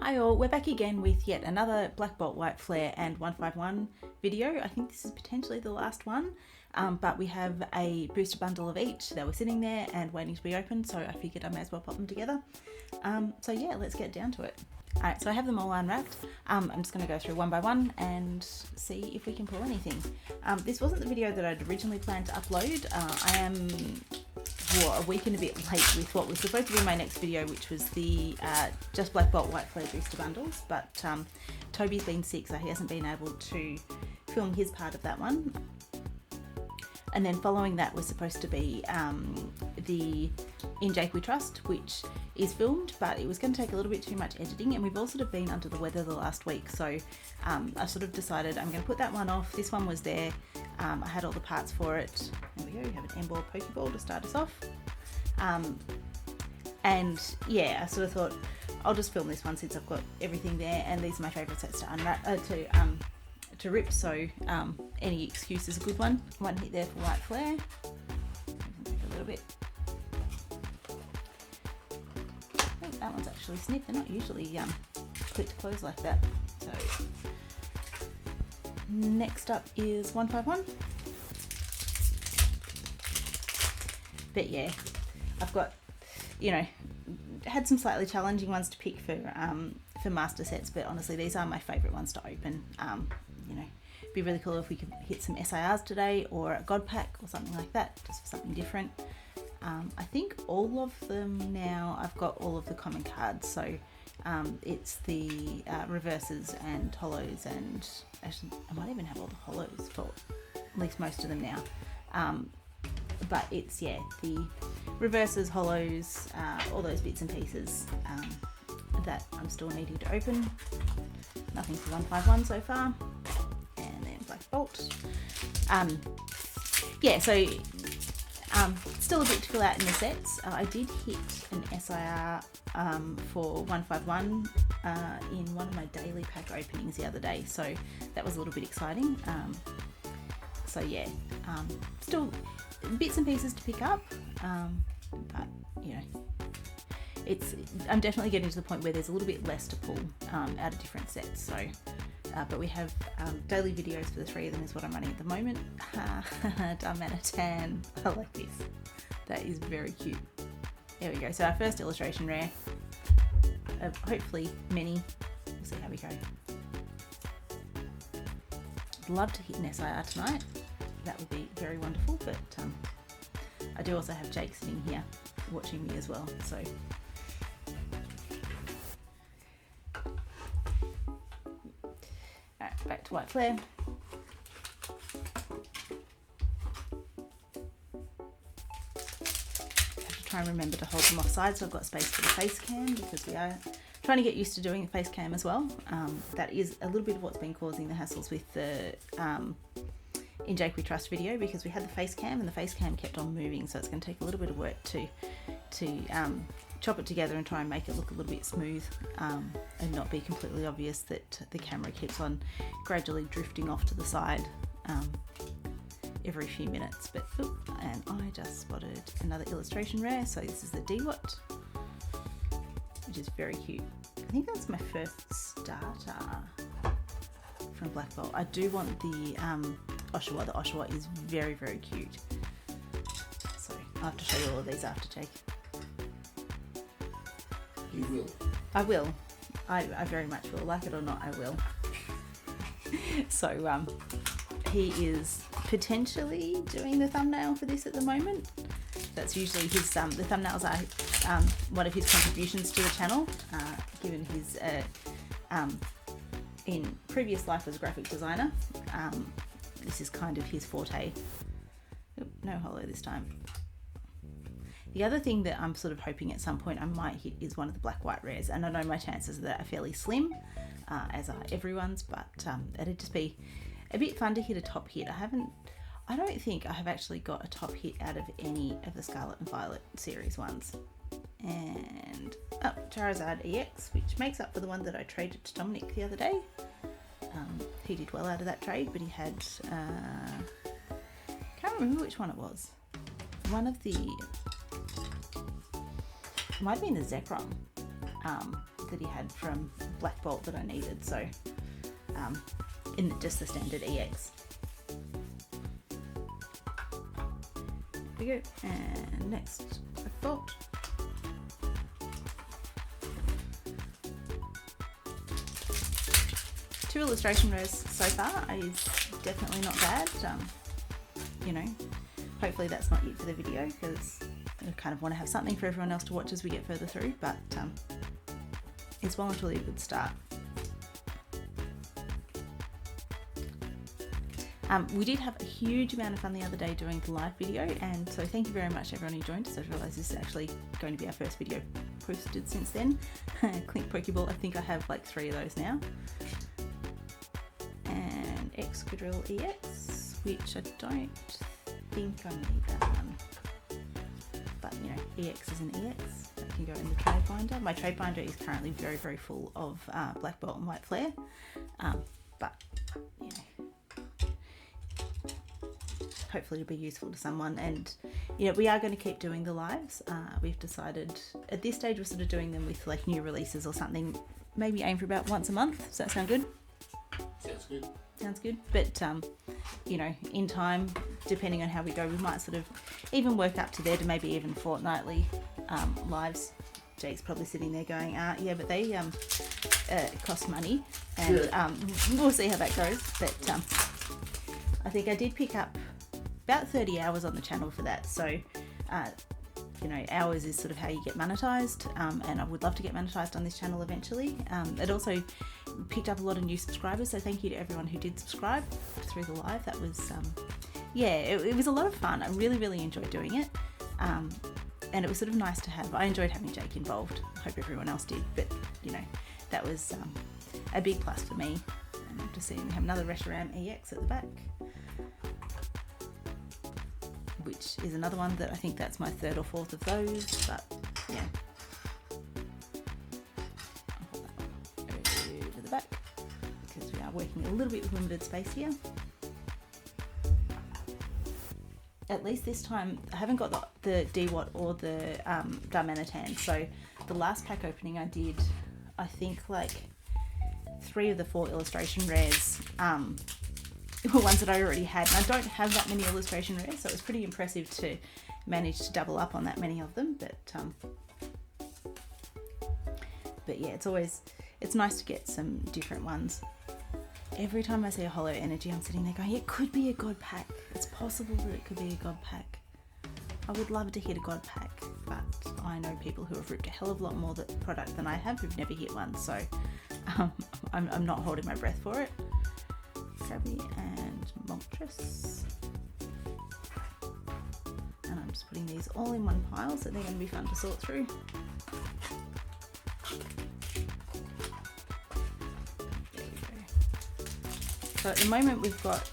Hi all, we're back again with yet another Black Bolt White Flare and 151 video. I think this is potentially the last one, but we have a booster bundle of each that were sitting there and waiting to be opened, so I figured I may as well pop them together. So yeah, let's get down to it. Alright, so I have them all unwrapped. I'm just going to go through one by one and see if we can pull anything. This wasn't the video that I'd originally planned to upload. I am a week and a bit late with what was supposed to be my next video, which was the just Black Bolt White Flare booster bundles, but Toby's been sick, so he hasn't been able to film his part of that one. And then following that was supposed to be the In Jake We Trust, which is filmed, but it was going to take a little bit too much editing, and we've all sort of been under the weather the last week, so I sort of decided I'm going to put that one off. This one was there. I had all the parts for it. There we go, we have an M-ball Pokeball to start us off. And yeah, I sort of thought I'll just film this one since I've got everything there, and these are my favourite sets to unwrap, to rip, so any excuse is a good one. One hit there for White Flare. A little bit. Oh, that one's actually snipped. They're not usually quick to close like that. So next up is 151. But yeah, I've got, you know, had some slightly challenging ones to pick for master sets, but honestly these are my favourite ones to open. You know, it'd be really cool if we could hit some SIRs today, or a God Pack or something like that, just for something different. I think all of them now, I've got all of the common cards, so it's the reverses and hollows, and actually I might even have all the hollows for at least most of them now. But it's, yeah, the reverses, hollows, all those bits and pieces that I'm still needing to open. Nothing for 151 so far. And then Black Bolt. Yeah, so still a bit to fill out in the sets. I did hit an SIR for 151 in one of my daily pack openings the other day, so that was a little bit exciting. So yeah, still bits and pieces to pick up, but you know, I'm definitely getting to the point where there's a little bit less to pull out of different sets. So but we have daily videos for the 3 of them is what I'm running at the moment. Darmanitan, I like this. That is very cute. There we go. So our first illustration rare. Hopefully many. We'll see how we go. I'd love to hit an SIR tonight. That would be very wonderful, but I do also have Jake sitting here watching me as well, so alright, back to White Flare. I have to try and remember to hold them offside so I've got space for the face cam, because we are trying to get used to doing the face cam as well. That is a little bit of what's been causing the hassles with the In Jake We Trust video, because we had the face cam and the face cam kept on moving, so it's going to take a little bit of work to chop it together and try and make it look a little bit smooth, and not be completely obvious that the camera keeps on gradually drifting off to the side every few minutes. But and I just spotted another illustration rare, so this is the Dewott, which is very cute. I think that's my first starter from Black Bolt. I do want the Oshawa. The Oshawa is very, very cute. So I'll have to show you all of these after, Jake. You will. I will. I very much will. Like it or not, I will. So he is potentially doing the thumbnail for this at the moment. That's usually his, the thumbnails are one of his contributions to the channel, given his, in previous life as a graphic designer. This is kind of his forte. Oop, no hollow this time. The other thing that I'm sort of hoping at some point I might hit is one of the black white rares, and I know my chances of that are fairly slim, as are everyone's, but it'd just be a bit fun to hit a top hit. I don't think I have actually got a top hit out of any of the Scarlet and Violet series ones. And Charizard EX, which makes up for the one that I traded to Dominic the other day. He did well out of that trade, but he had, can't remember which one it was. One of the, it might have been the Zekrom that he had from Black Bolt that I needed. So in just the standard EX. There we go. And next, Black Bolt. Two illustration rares so far is definitely not bad. You know, hopefully that's not it for the video, because I kind of want to have something for everyone else to watch as we get further through, but it's well and truly a good start. We did have a huge amount of fun the other day doing the live video, and so thank you very much everyone who joined us. I realise this is actually going to be our first video posted since then. Clink Pokeball, I think I have like 3 of those now. And Excadrill EX, which I don't think I need that one. But you know, EX is an EX. That can go in the trade binder. My trade binder is currently very, very full of Black Bolt and White Flare. But you know, hopefully it'll be useful to someone. And you know, we are going to keep doing the lives. We've decided at this stage we're sort of doing them with like new releases or something. Maybe aim for about once a month. Does that sound good? Sounds good. Sounds good. But you know, in time, depending on how we go, we might sort of even work up to there to maybe even fortnightly lives. Jake's probably sitting there going, yeah, but they cost money, and we'll see how that goes. But I think I did pick up about 30 hours on the channel for that. So, you know, hours is sort of how you get monetized, and I would love to get monetized on this channel eventually. It also picked up a lot of new subscribers, so thank you to everyone who did subscribe through the live. That was, yeah, it was a lot of fun. I really, really enjoyed doing it. And it was sort of nice to have. I enjoyed having Jake involved. I hope everyone else did, but you know, that was a big plus for me. And to see we have another Reshiram EX at the back, which is another one that I think that's my 3rd or 4th of those, but yeah. I'll put that one over the back because we are working a little bit with limited space here. At least this time I haven't got the DWAT or the Darmanitan, so the last pack opening I did, I think like 3 of the 4 illustration rares were ones that I already had, and I don't have that many illustration rares, so it was pretty impressive to manage to double up on that many of them. But yeah, it's nice to get some different ones. Every time I see a Holo Energy, I'm sitting there going, it could be a God pack. It's possible that it could be a God pack. I would love to hit a God pack, but I know people who have ripped a hell of a lot more product than I have who've never hit one, so I'm not holding my breath for it. Krabby and Moltres. And I'm just putting these all in one pile, so they're going to be fun to sort through. So at the moment we've got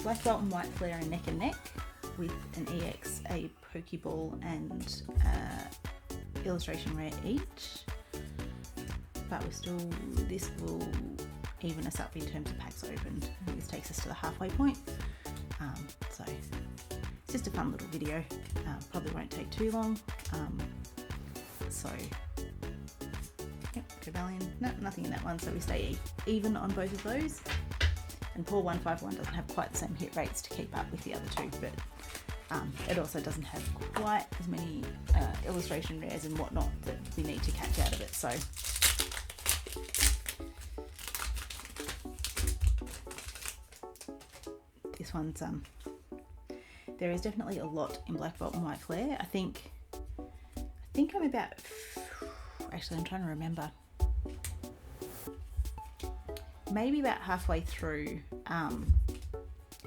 Black Bolt and White Flare and neck and neck with an EX, a Pokeball and illustration rare each. But this will even us up in terms of packs opened. I think this takes us to the halfway point. So it's just a fun little video. Probably won't take too long. So yep, Cobalion, no, nothing in that one, so we stay even on both of those. And poor 151 doesn't have quite the same hit rates to keep up with the other 2, but it also doesn't have quite as many illustration rares and whatnot that we need to catch out of it. So this one's there is definitely a lot in Black Bolt and White Flare. I think I'm about, actually I'm trying to remember, maybe about halfway through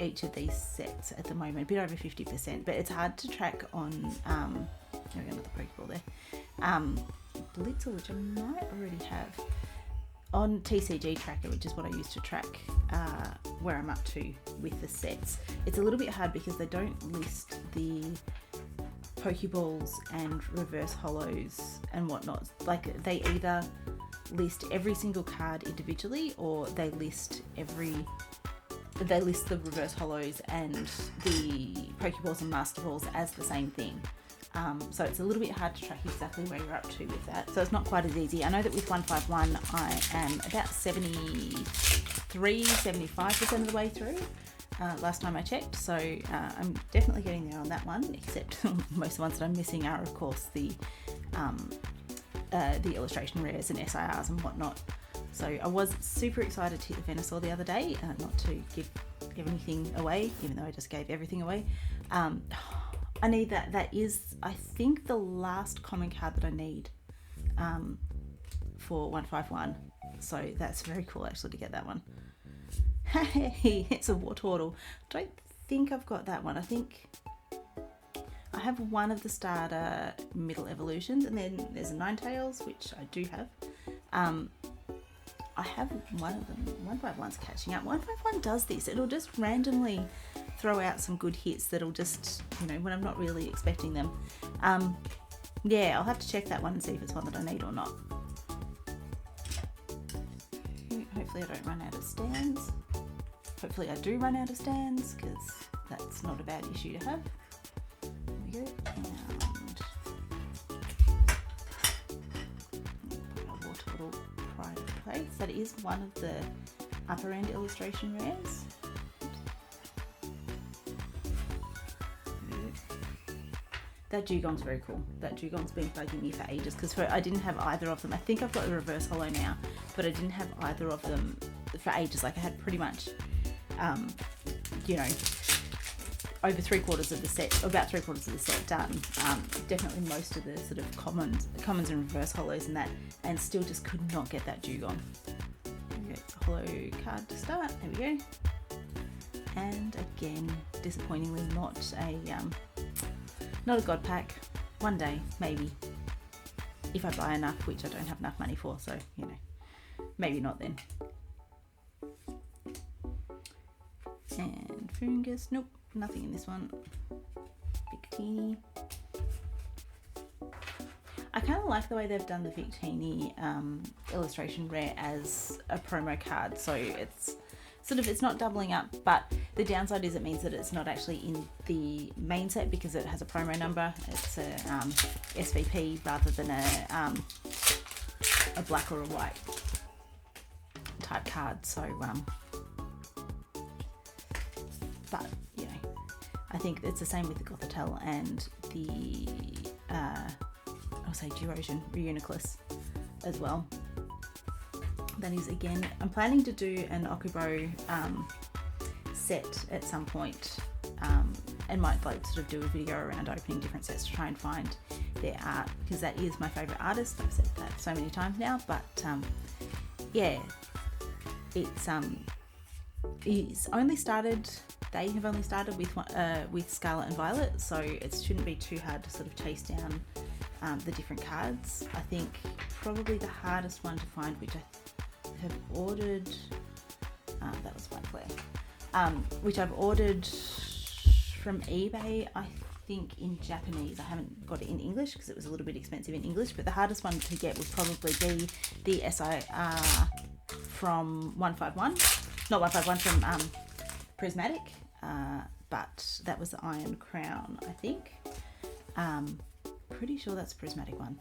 each of these sets at the moment, a bit over 50%, but it's hard to track on there we go, another Pokeball there, Blitzer, which I might already have on TCG Tracker, which is what I use to track where I'm up to with the sets. It's a little bit hard because they don't list the Pokeballs and reverse holos and whatnot. Like, they either list every single card individually, or they list the reverse holos and the Pokeballs and Master Balls as the same thing. So it's a little bit hard to track exactly where you're up to with that. So it's not quite as easy. I know that with 151, I am about 75% of the way through. Last time I checked, so I'm definitely getting there on that one, except most of the ones that I'm missing are of course the illustration rares and SIRs and whatnot. So I was super excited to hit the Venusaur the other day, not to give anything away, even though I just gave everything away. I need that. That is, I think, the last common card that I need for 151. So that's very cool actually to get that one. Hey, it's a Wartortle. Don't think I've got that one. I think I have one of the starter middle evolutions, and then there's a Ninetales, which I do have. I have one of them. 151's catching up. 151 does this. It'll just randomly throw out some good hits that'll just, when I'm not really expecting them. Yeah, I'll have to check that one and see if it's one that I need or not. Hopefully I don't run out of stands. Hopefully I do run out of stands, because that's not a bad issue to have. There we go. And put our Wartortle private plates. That is one of the upper end illustration rares. That Dugon's very cool. That Dugon's been bugging me for ages, because I didn't have either of them. I think I've got the reverse holo now, but I didn't have either of them for ages. Like I had pretty much, over 3/4 of the set, about 3/4 of the set done. Definitely most of the sort of commons and reverse holos and that, and still just could not get that Dugon. It's a holo card to start. There we go. And again, disappointingly, not a god pack. One day, maybe, if I buy enough, which I don't have enough money for, so maybe not then. And Fungus, nope, nothing in this one. Victini. I kind of like the way they've done the Victini illustration rare as a promo card, so it's not doubling up, but the downside is it means that it's not actually in the main set because it has a promo number. It's a SVP rather than a black or a white type card. So, but I think it's the same with the Gothitelle and the I'll say Durosion Reuniclus as well. That is, again, I'm planning to do an Okubo set at some point, and might sort of do a video around opening different sets to try and find their art, because that is my favourite artist. I've said that so many times now, but yeah, it's only started. They have only started with Scarlet and Violet, so it shouldn't be too hard to sort of chase down the different cards. I think probably the hardest one to find, which I have ordered, that was White Flare, which I've ordered from eBay, I think in Japanese. I haven't got it in English because it was a little bit expensive in English, but the hardest one to get would probably be the SIR from 151, not 151, from Prismatic, but that was the Iron Crown, I think. Pretty sure that's a Prismatic one.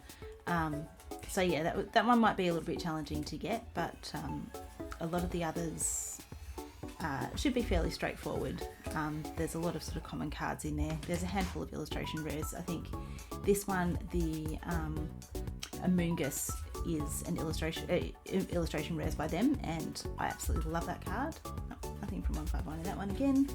So yeah, that one might be a little bit challenging to get, but a lot of the others should be fairly straightforward. There's a lot of sort of common cards in there. There's a handful of illustration rares. I think this one, the Amoonguss, is an illustration rares by them, and I absolutely love that card. No, nothing from 151 in that one again.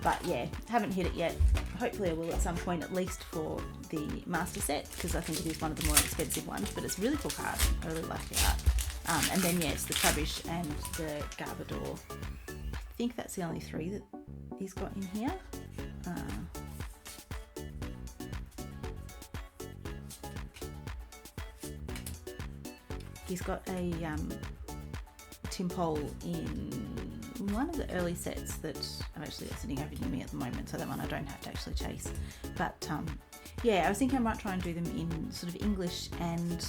But yeah, haven't hit it yet. Hopefully I will at some point, at least for the master set, because I think it is one of the more expensive ones, but it's a really cool card. I really like the art. And then yeah, it's the Trubbish and the Garbodor. I think that's the only three that he's got in here. He's got a Timpole in one of the early sets that I'm actually sitting over near me at the moment, so that one I don't have to actually chase. But yeah, I was thinking I might try and do them in sort of English, and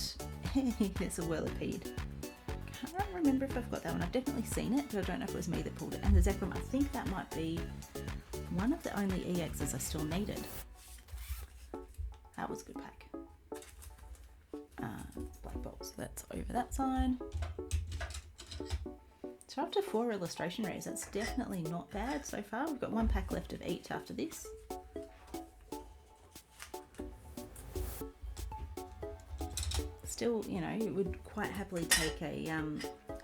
there's a Whirlipede. Can't can't remember if I've got that one. I've definitely seen it, but I don't know if it was me that pulled it. And the Zekrom, I think that might be one of the only EXs I still needed. That was a good pack. Black Bolt, so that's over that side. So after 4 illustration rares, that's definitely not bad so far. We've got 1 pack left of each after this. Still, you know, it would quite happily take a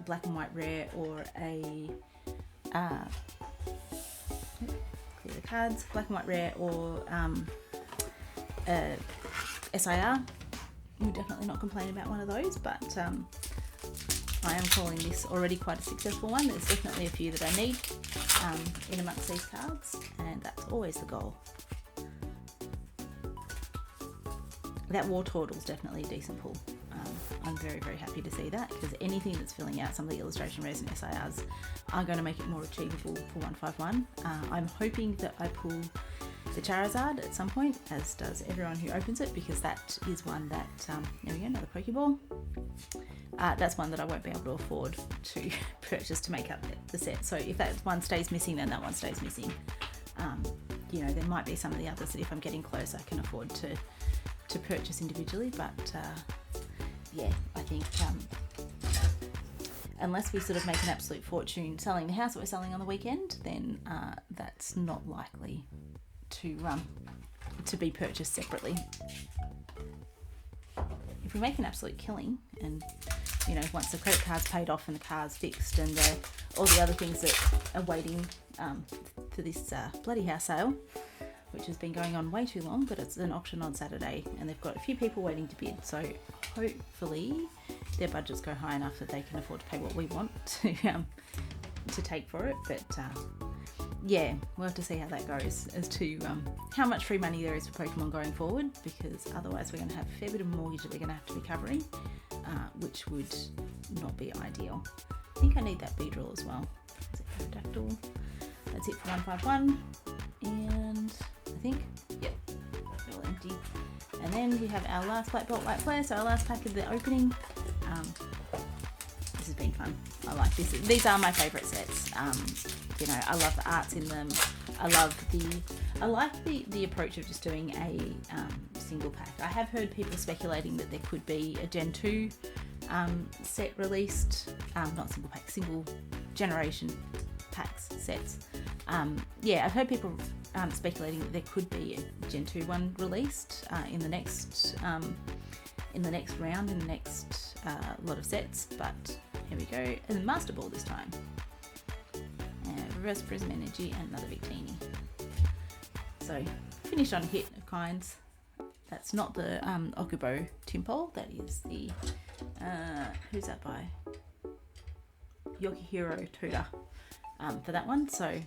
black and white rare or a clear the cards, black and white rare or a SIR. We're definitely not complaining about one of those, but I am calling this already quite a successful one. There's definitely a few that I need in amongst these cards, and that's always the goal. That War Turtle is definitely a decent pull. I'm very, very happy to see that, because anything that's filling out some of the illustration rares and SIRs are going to make it more achievable for 151. I'm hoping that I pull the Charizard at some point, as does everyone who opens it, because that is one that, there we go, another Pokeball. That's one that I won't be able to afford to purchase to make up the set. So if that one stays missing, then that one stays missing. You know, there might be some of the others that if I'm getting close, I can afford to purchase individually, but yeah, I think unless we sort of make an absolute fortune selling the house that we're selling on the weekend, then that's not likely to be purchased separately. If we make an absolute killing, and you know, once the credit card's paid off and the car's fixed and all the other things that are waiting for this bloody house sale, which has been going on way too long, but it's an auction on Saturday and they've got a few people waiting to bid, so hopefully their budgets go high enough that they can afford to pay what we want to take for it. But yeah, we'll have to see how that goes as to how much free money there is for Pokemon going forward, because otherwise we're going to have a fair bit of mortgage that we're going to have to be covering, which would not be ideal. I think I need that Beedrill as well. Is it Aerodactyl? That's it for 151, and I think, yep, all empty. And then we have our last Black Bolt White Flare, so our last pack of the opening. This has been fun. I like this. These are my favourite sets. You know, I love the arts in them. I like the approach of just doing a single pack. I have heard people speculating that there could be a Gen 2 set released, not single pack, single generation packs sets. Yeah, I've heard people speculating that there could be a Gen 2 one released in the next round, in the next lot of sets. But here we go, and then Master Ball this time. Reverse Prism Energy and another Victini. So finished on a hit of kinds. That's not the Okubo Timpole, that is the who's that by? Yokihiro Toda for that one. So,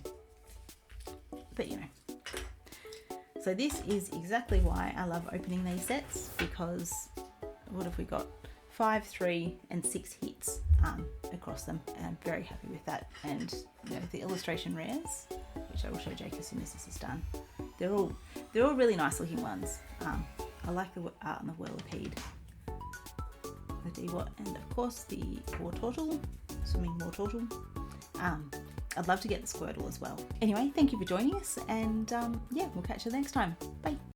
but you know. So this is exactly why I love opening these sets, because what have we got? 5, 3 and 6 hits across them, and I'm very happy with that. And you know, the illustration rares, which I will show Jake as soon as this is done, they're all really nice looking ones. I like the art on the Whirlipede, the Dewott, and of course the War Turtle, swimming War Turtle. I'd love to get the Squirtle as well. Anyway, thank you for joining us, and yeah, we'll catch you next time. Bye.